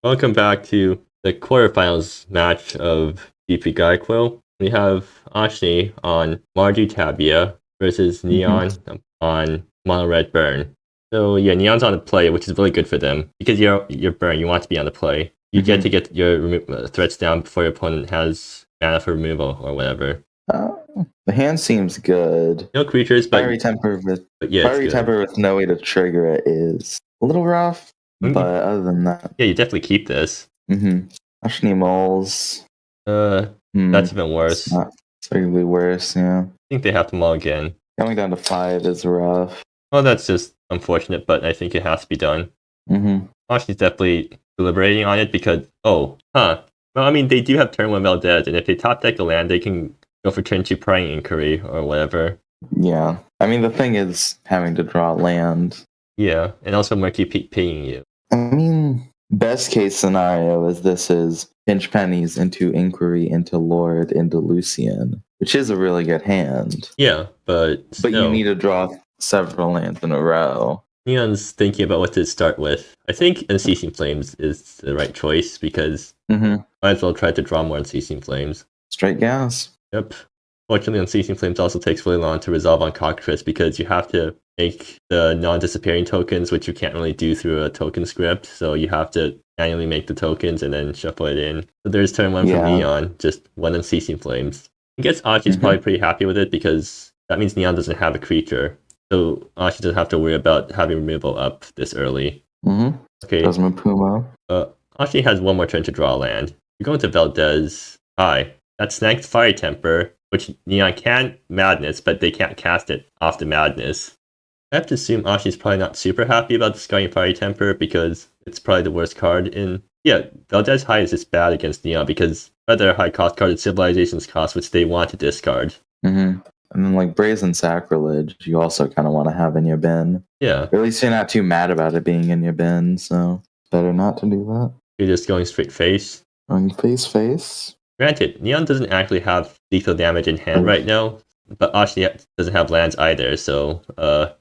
Welcome back to the quarterfinals match of DP Guayaquil. We have Oshni on Mardu Tabia versus Neon on Mono Red Burn. So yeah, Neon's on the play, which is really good for them because you're Burn. You want to be on the play. You get to get your threats down before your opponent has mana for removal or whatever. The hand seems good. No creatures, but Fiery Temper with Fiery Temper with no way to trigger it is a little rough. But other than that, yeah, you definitely keep this. Oshni Moles. That's even worse. It's arguably worse. Yeah, I think they have to mull again. Going down to 5 is rough. Well, that's just unfortunate, but I think it has to be done. Oshni's definitely deliberating on it because, well, I mean, they do have turn 1 Valdez, and if they top deck a land, they can go for turn 2 Prying Inquiry or whatever. Yeah, I mean, the thing is having to draw land. Yeah, and also Murky paying you. I mean, best case scenario is this is pinch pennies into Inquiry, into Lord, into Lucian, which is a really good hand. Yeah, but you need to draw several lands in a row. Neon's thinking about what to start with. I think Unceasing Flames is the right choice because might as well try to draw more Unceasing Flames. Straight gas. Yep. Fortunately, Unceasing Flames also takes really long to resolve on Cockatrice because you have to make the non-disappearing tokens, which you can't really do through a token script. So you have to manually make the tokens and then shuffle it in. So there's turn 1 from Neon, just 1 Unceasing Flames. I guess Ashi's probably pretty happy with it because that means Neon doesn't have a creature. So Ashi doesn't have to worry about having removal up this early. Okay. Puma. Ashi has 1 more turn to draw a land. You're going to Valdez. Hi. That snags Fire Temper, which Neon can Madness, but they can't cast it off the Madness. I have to assume Ashi's probably not super happy about discarding Fire Temper because it's probably the worst card in... Yeah, Valdez High is just bad against Neon because other high cost card is Civilization's cost, which they want to discard. And then, like, Brazen Sacrilege, you also kind of want to have in your bin. Yeah. Or at least you're not too mad about it being in your bin, so better not to do that. You're just going straight face? Going face. Granted, Neon doesn't actually have lethal damage in hand right now, but Oshni doesn't have lands either, so...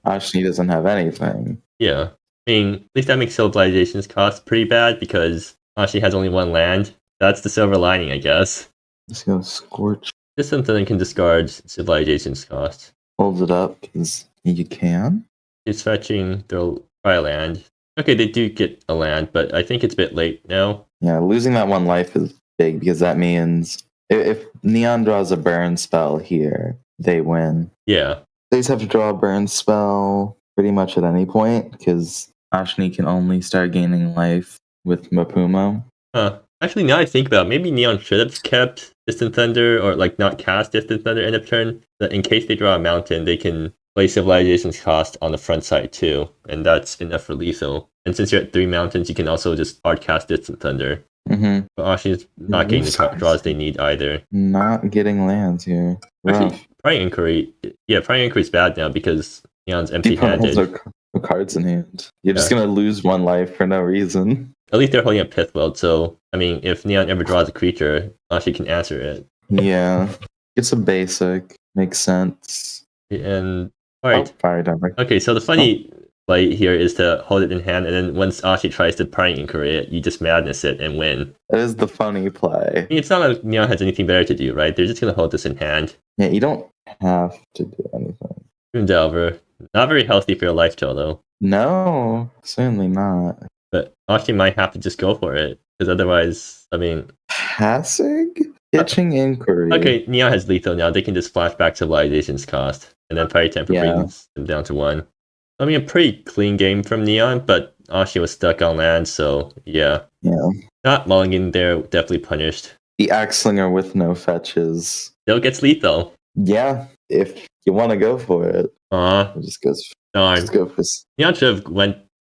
Oshni doesn't have anything. Yeah. I mean, at least that makes Civilization's cost pretty bad, because Oshni has only 1 land. That's the silver lining, I guess. Just gonna Scorch. Just something that can discard Civilization's cost. Holds it up, because you can. It's fetching their Cry land. Okay, they do get a land, but I think it's a bit late now. Yeah, losing that 1 life is big, because that means if Neon draws a burn spell here, they win. Yeah. They just have to draw a burn spell pretty much at any point, because Oshni can only start gaining life with Mapuma. Actually, now I think about it, maybe Neon should have kept Distant Thunder, or like not cast Distant Thunder end of turn, that in case they draw a mountain, they can play Civilization's cost on the front side too, and that's enough for lethal. And since you're at 3 mountains, you can also just hard cast Distant Thunder. But Oshi's not getting the draws they need either. Not getting lands here. Actually, Prying Inquiry, Prying Inquiry is bad now because Neon's empty-handed. No cards in hand. You're just gonna lose 1 life for no reason. At least they're holding a Pithweld, so I mean, if Neon ever draws a creature, Oshi can answer it. Yeah, it's a basic. Makes sense. And alright. Fire Temper. Okay, so the funny play here is to hold it in hand, and then once Oshi tries to Prying Inquiry it, you just Madness it and win. That is the funny play. I mean, it's not like Neon has anything better to do, right? They're just gonna hold this in hand. Yeah, you don't have to do anything. Delver. Not very healthy for your life total. No, certainly not. But Oshi might have to just go for it, because otherwise, I mean... Passing? Pitching Inquiry. Okay, Neon has lethal now. They can just flash back Civilization's cost, and then Fire Temper brings them down to 1. I mean, a pretty clean game from Neon, but Oshi was stuck on land, so yeah. Not mulligan there, definitely punished. The Axlinger with no fetches. Still gets lethal. Yeah, if you want to go for it. It just goes... Darn. Just go for... Neon should have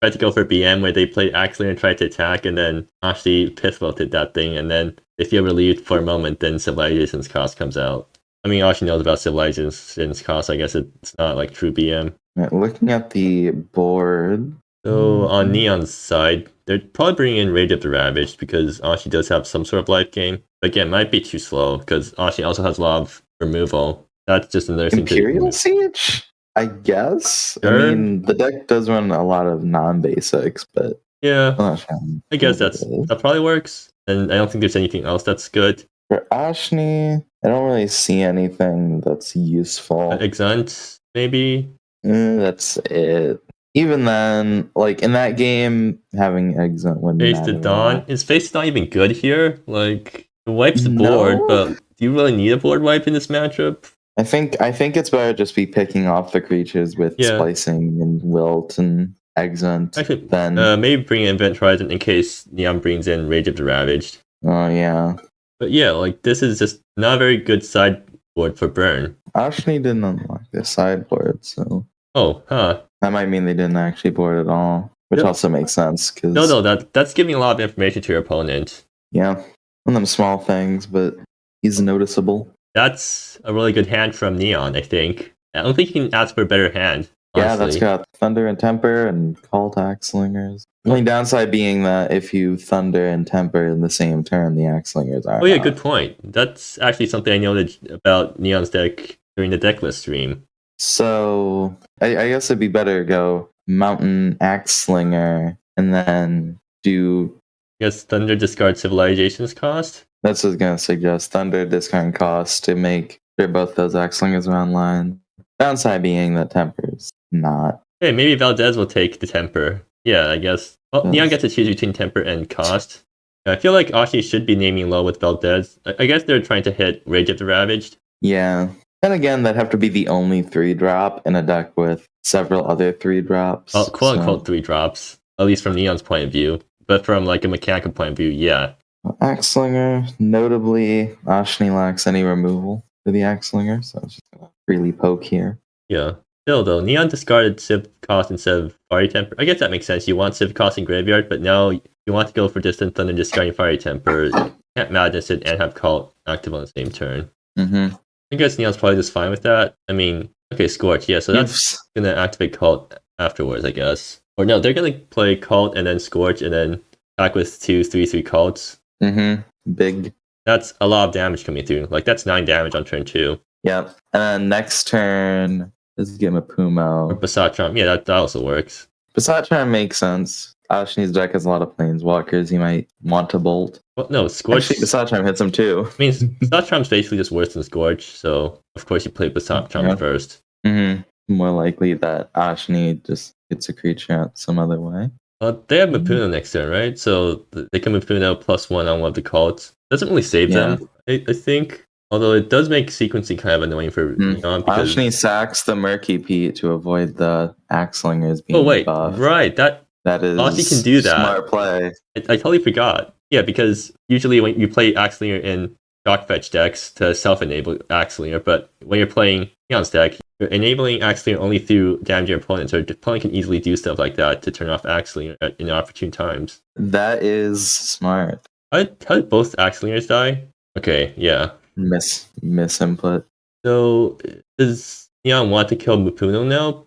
tried to go for BM where they played Axlinger and tried to attack, and then Oshi pithwelted that thing, and then they feel relieved for a moment, then Civilization's cost comes out. I mean, Oshi knows about Civilization's cost. I guess it's not like true BM. Looking at the board... So, on Neon's side, they're probably bringing in Rage of the Ravaged, because Oshi does have some sort of life gain. But again, might be too slow, because Oshi also has a lot of removal. That's just another thing to do. Imperial Siege? I guess. Sure. I mean, the deck does run a lot of non-basics, but Yeah, I'm not sure I guess what it is. that probably works. And I don't think there's anything else that's good. For Oshni, I don't really see anything that's useful. Exunt, maybe? That's it. Even then, like in that game, having Exunt wouldn't Face the matter at Dawn. all. His face is not even good here. Like, it wipes the board, No, but do you really need a board wipe in this matchup? I think it's better just be picking off the creatures with Yeah. splicing and wilt and Exunt. Actually, Then maybe bring in Event Horizon in case Neon brings in Rage of the Ravaged. oh yeah, But yeah, like, this is just not a very good sideboard for burn. Oshni didn't unlock the sideboard, so Oh, huh. that might mean they didn't actually board at all, which Yep. also makes sense because No, that's giving a lot of information to your opponent. yeah, one of them small things, but he's noticeable. That's a really good hand from Neon, I think. I don't think you can ask for a better hand. Yeah, that's Honestly. got Thunder and Temper and Call to Axe-Slingers. The only downside being that if you Thunder and Temper in the same turn, the Axe-Slingers are Oh yeah, out. good point. That's actually something I noted about Neon's deck during the decklist stream. So I guess it'd be better to go Mountain Axe-Slinger and then do... I guess Thunder discard Civilization's cost? That's what I was going to suggest. Thunder, discard cost to make sure both those Axe-Slingers are online. Downside being that Temper's not. Hey, maybe Valdez will take the Temper. Yeah, I guess. Well, Yes. Neon gets to choose between Temper and cost. I feel like Oshni should be naming low with Valdez. I guess they're trying to hit Rage of the Ravaged. Yeah. And again, that'd have to be the only 3-drop in a deck with several other 3-drops. Well, quote-unquote 3-drops. At least from Neon's point of view. But from like a mechanical point of view, yeah. Axe-Slinger, notably, Oshni lacks any removal for the Axe-Slinger, so it's just gonna freely poke here. Yeah. Still though, Neon discarded Civ cost instead of Fiery Temper. I guess that makes sense. You want Civ cost in graveyard, but now you want to go for Distant Thunder discarding Fiery Temper. You can't Madness it and have Cult active on the same turn. Mm-hmm. I guess Neon's probably just fine with that. I mean, okay, Scorch, yeah, so that's gonna activate Cult afterwards, I guess. Or no, they're gonna play Cult and then Scorch and then back with 2 3/3 Cults. Mm-hmm. Big. That's a lot of damage coming through. Like that's 9 damage on turn 2. Yep. And then next turn, let's give him a Or Pumo. Basatron, yeah, that also works. Basatron makes sense. Oshni's deck has a lot of planeswalkers. He might want to bolt. Well, no, Scorch. Actually, Basatron hits him too. I mean, Basatron's basically just worse than Scorch, so of course you play Basatron first. Mm-hmm. More likely that Oshni just gets a creature out some other way. They have Mapuno next turn, right? So they can Mapuno +1 on one of the cults. Doesn't really save them, I think. Although it does make sequencing kind of annoying for Neon because Oshni sacks the Murky Pete to avoid the Axe-Slingers being buffed. Right, that is Asti can do that. Smart play. I totally forgot. Yeah, because usually when you play Axelinger in Shock Fetch decks to self-enable Axelinger, but when you're playing Neon's deck, you're enabling Axelinger only through damaging your opponents, or the opponent can easily do stuff like that to turn off Axelinger at inopportune times. That is smart. How did both Axelingers die? Okay, yeah. Miss input. So, does Neon want to kill Mapuno now?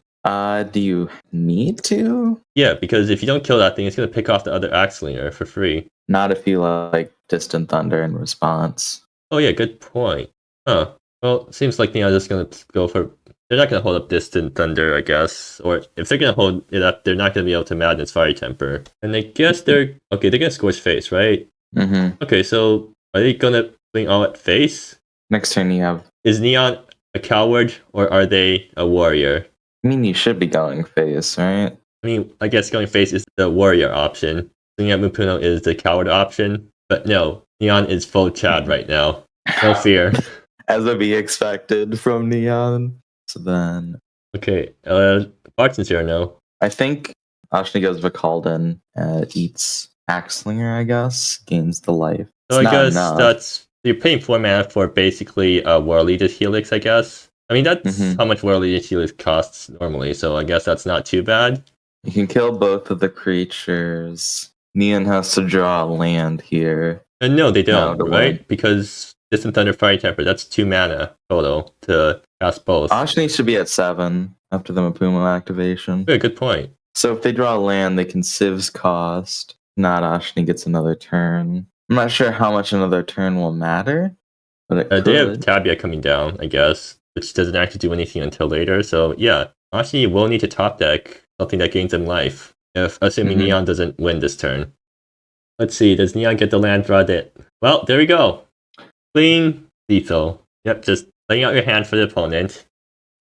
Do you need to? Yeah, because if you don't kill that thing, it's going to pick off the other Axelinger for free. Not if you like Distant Thunder in response. Oh yeah, good point. Huh. Well, it seems like Neon's just going to go for... They're not going to hold up Distant Thunder, I guess. Or if they're going to hold it up, they're not going to be able to Madness Fiery Temper. And I guess they're... Okay, they're going to Scorch Face, right? Mm-hmm. Okay, so are they going to swing all at face? Next turn you have... Is Neon a coward, or are they a warrior? I mean, you should be going face, right? I mean, I guess going face is the warrior option. Swinging at Mapuno is the coward option. But no, Neon is full Chad right now. No fear. As would be expected from Neon. So then... Okay, Barton's here, no? I think Oshni goes Vicalden, eats Axelinger, I guess, gains the life. So I guess that's... You're paying 4 mana for basically a Whirlydus Helix, I guess. I mean, that's how much Whirlydus Helix costs normally, so I guess that's not too bad. You can kill both of the creatures. Neon has to draw a land here. And no, they don't, right? Because Distant Thunder Fiery Temper, that's 2 mana total to cast both. Oshni should be at 7 after the Mapumo activation. Yeah, good point. So if they draw a land, they can Civ's cost. Not Oshni gets another turn. I'm not sure how much another turn will matter, but it could. They have Tabia coming down, I guess, which doesn't actually do anything until later. So yeah, Oshni will need to top deck something that gains them life. if assuming Mhm. Neon doesn't win this turn. Let's see, does Neon get the land draw that? Well, there we go. Clean lethal. Yep, just laying out your hand for the opponent.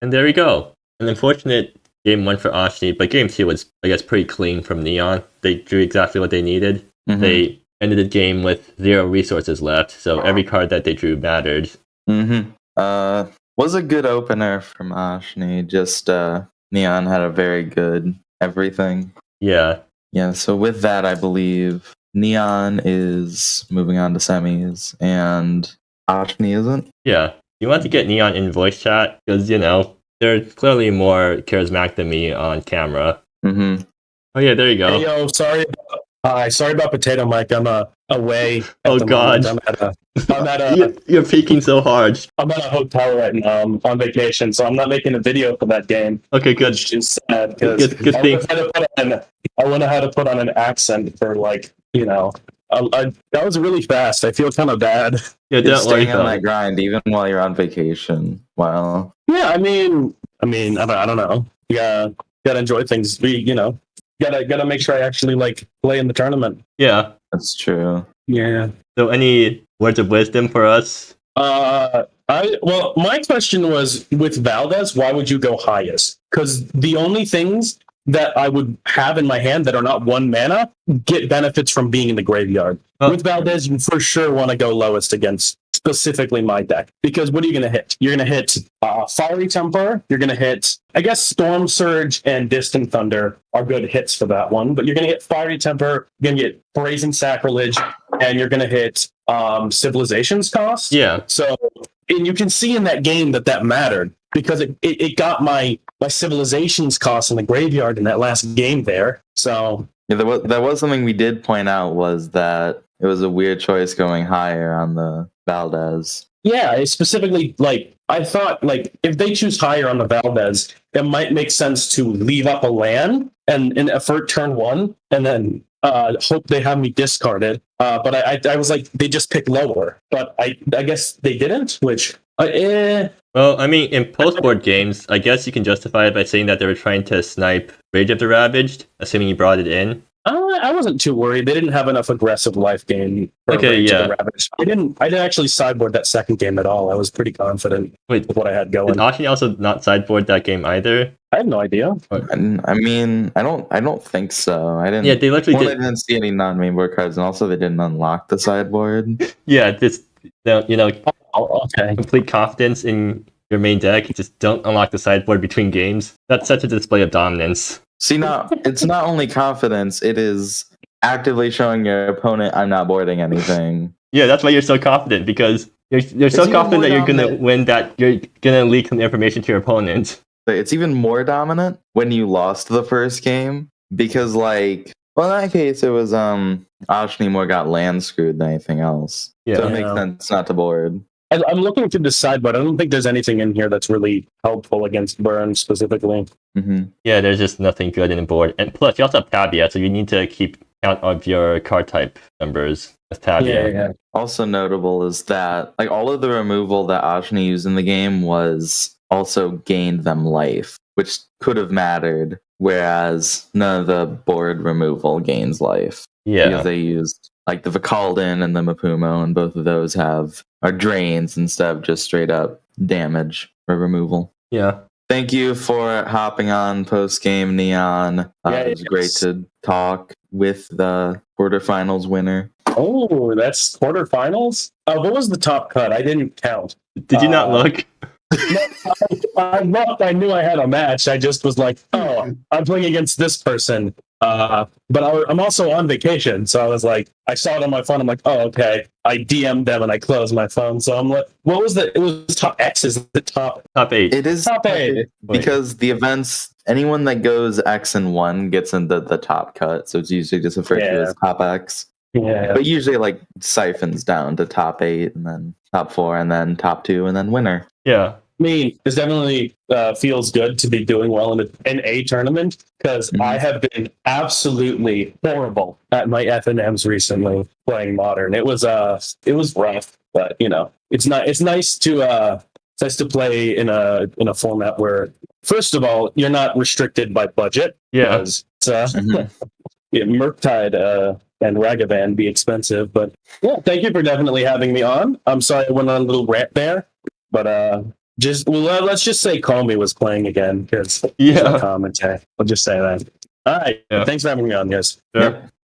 And there we go. An unfortunate game 1 for Oshni, but game 2 was, I guess, pretty clean from Neon. They drew exactly what they needed. Mhm. They ended the game with 0 resources left, so every card that they drew mattered. Was a good opener from Oshni. Just Neon had a very good everything. Yeah. Yeah, so with that, I believe Neon is moving on to semis, and Oshni isn't. Yeah. You want to get Neon in voice chat, because, they're clearly more charismatic than me on camera. Mm-hmm. Oh, yeah, there you go. Hey, yo, sorry about Potato Mike. I'm away. Oh, God. You're peeking so hard. I'm at a hotel right now. I'm on vacation, so I'm not making a video for that game. Okay, good. Which is sad because Good thing. I wonder how to put on an accent for that was really fast. I feel kind of bad. Yeah, You're don't worry. staying on that grind even while you're on vacation. Wow. Yeah, I mean, I don't know. Yeah, gotta enjoy things. Gotta make sure I actually play in the tournament. Yeah, that's true. Yeah. So, any words of wisdom for us? My question was with Valdez, why would you go highest? Because the only things that I would have in my hand that are not 1 mana get benefits from being in the graveyard. With Valdez, you for sure want to go lowest against specifically my deck. Because what are you going to hit? You're going to hit Fiery Temper. You're going to hit, I guess, Storm Surge and Distant Thunder are good hits for that one. But you're going to hit Fiery Temper. You're going to get Brazen Sacrilege. And you're going to hit Civilization's Cost. Yeah. So, and you can see in that game that mattered because it got my Civilization's Cost in the graveyard in that last game there. So yeah, that was something we did point out, was that it was a weird choice going higher on the Valdez. Yeah, it's specifically I thought if they choose higher on the Valdez, it might make sense to leave up a land and effort turn 1 and then hope they have me discarded. But I was like, they just picked lower. But I guess they didn't, which Well, I mean, in post-board games, I guess you can justify it by saying that they were trying to snipe Rage of the Ravaged, assuming you brought it in. I wasn't too worried. They didn't have enough aggressive life gain. Okay, yeah. I didn't actually sideboard that second game at all. I was pretty confident with what I had going. Did Oshni also not sideboard that game either? I have no idea. I mean, I don't think so. I didn't. Yeah, they literally did. I didn't see any non-main board cards, and also they didn't unlock the sideboard. Yeah, just okay. Complete confidence in your main deck. Just don't unlock the sideboard between games. That's such a display of dominance. See, now it's not only confidence; it is actively showing your opponent, "I'm not boarding anything." Yeah, that's why you're so confident, because you're so confident that you're gonna win, that you're gonna leak some information to your opponent. It's even more dominant when you lost the first game, because in that case it was Oshni more got land screwed than anything else. Yeah. So it makes sense not to board. I'm looking to decide, but I don't think there's anything in here that's really helpful against burn specifically. Mm-hmm. Yeah, there's just nothing good in the board. And plus, you also have Tabia, so you need to keep count of your card type numbers with Tabia. Yeah. Also notable is that all of the removal that Oshni used in the game was also gained them life, which could have mattered, whereas none of the board removal gains life. Yeah. Because they used the Vicaldin and the Mapumo, and both of those are drains instead of just straight up damage or removal. Yeah. Thank you for hopping on Postgame, Neon. It was great to talk with the quarterfinals winner. Oh, that's quarterfinals? What was the top cut? I didn't count. Did you not look? No, I looked. I knew I had a match. I just was like, oh, I'm playing against this person. But I'm also on vacation, so I was like, I saw it on my phone. I'm like, oh, okay. I DM'd them and I closed my phone. So I'm like, what was it was top X? Is the top 8? It is top 8 because the events. Anyone that goes X and 1 gets into the top cut, so it's usually just referred to as top X. Yeah, but usually siphons down to top 8 and then top 4 and then top 2 and then winner. Yeah. I mean, it definitely feels good to be doing well in a tournament, because I have been absolutely horrible at my FNMs recently playing Modern. It was rough, but it's nice to It's nice to play in a format where, first of all, you're not restricted by budget. Yeah. Because yeah, Murktide and Ragavan be expensive. But yeah, thank you for definitely having me on. I'm sorry I went on a little rant there, but let's just say Comey was playing again because Yeah. commentary. I'll just say that. All right. Yeah. Thanks for having me on, guys. Sure. Yep.